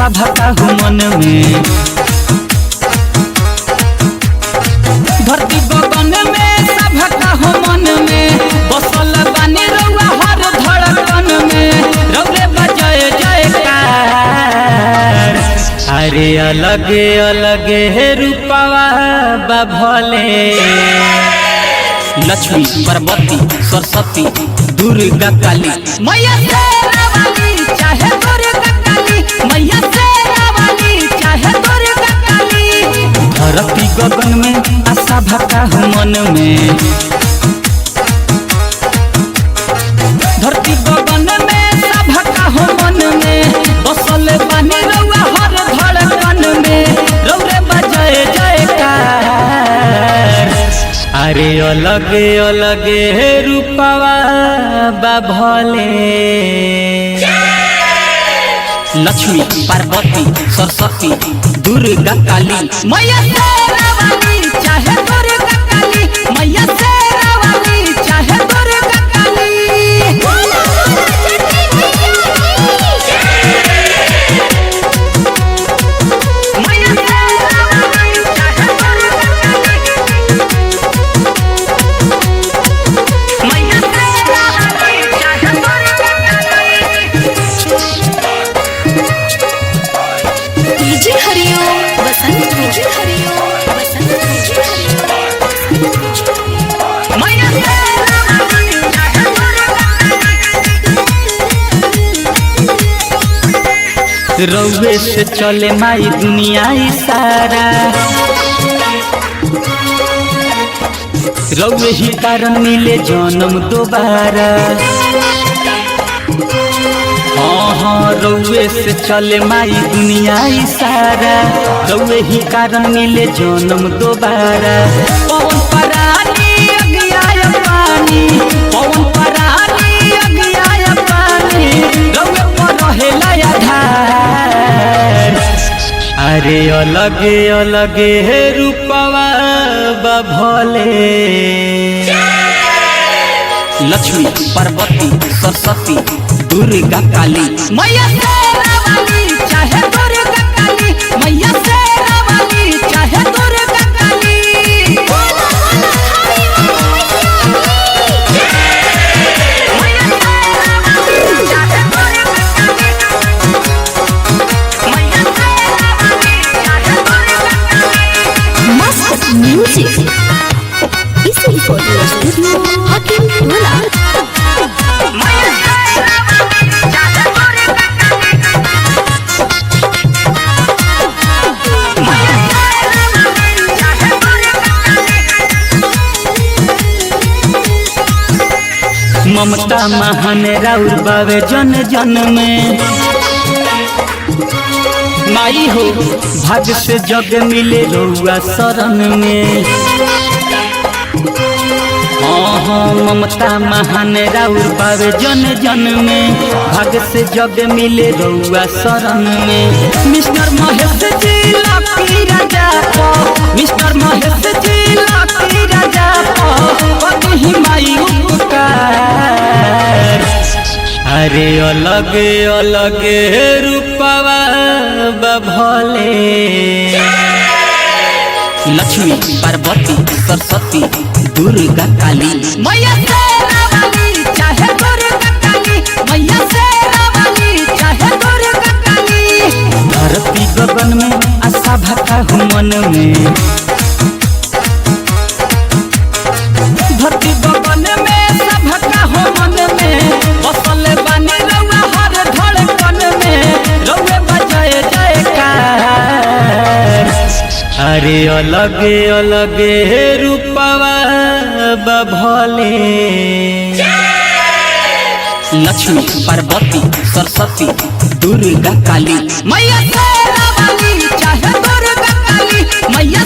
आशा भका हूँ मन में। धरती गगन में सभका हूँ मन में, बसल बानी रउआ हर धड़कन में, रउरे बजाए जयकार। अरे अलगे अलगे रूपवा बभले, लक्ष्मी पार्वती सरस्वती दुर्गा काली मैया शेरा वाली चाहे दुर्गा काली, मैया शेरा वाली चाहे दुर्गा काली। धरती गगन में आशा भका हूँ मन में, धरती गगन में सभका हूँ मन में, बसल बानी रउआ हर धड़कन में, रउरे बजाए जयकार। अरे अलगे अलगे रूपवा बभले, लक्ष्मी पार्वती सरस्वती दुर्गा काली मैया शेरा वाली चाहे दुर्गा काली, मैया शेरा वाली चाहे दुर्गा काली। रउए से चले माई दुनिया सारा, रउए ही कारण मिले जन्म दोबारा। हाँ हाँ रउए से चले माई दुनिया सारा, रउए ही कारण मिले जन्म दोबारा। पवन परानी अगियाय पानी, पवन परानी अगियाय पानी, रउए पर रहेला आधार। अरे अलगे अलगे रूपवा बभले, लक्ष्मी पार्वती सरस्वती दुर्गा काली मैया शेरा वाली चाहे दुर्गा काली, मैया शेरा वाली चाहे दुर्गा काली। म्यूजिक इसी फोटो स्टूडियो हकीम टोला। ममता महान राउर बावे जन जन में, माई हो भाग्य से जग मिले रउआ शरण में। हाँ हाँ ममता महान राउर बावे जन जन में, भाग्य से जग मिले रउआ शरण में। मिस्टर महेश जी लाकी राजा पो, मिस्टर महेश जी लाकी राजा पो, कहीं माई उपकार। अरे अलगे अलगे रूपवा बभले, लक्ष्मी पार्वती सरस्वती दुर्गा काली मैया शेरा वाली चाहे दुर्गा काली, मैया शेरा वाली चाहे दुर्गा काली। धरती गगन में आशा भका हूँ मन में, धरती गगन में सभका हूँ मन में, बसल बानी रउआ हर धड़कन में, रउए बजाए जयकार। अरे अलगे अलगे रूपवा बभले, लक्ष्मी पार्वती सरस्वती दुर्गा काली मैया शेरा वाली चाहे दुर्गा काली, मैया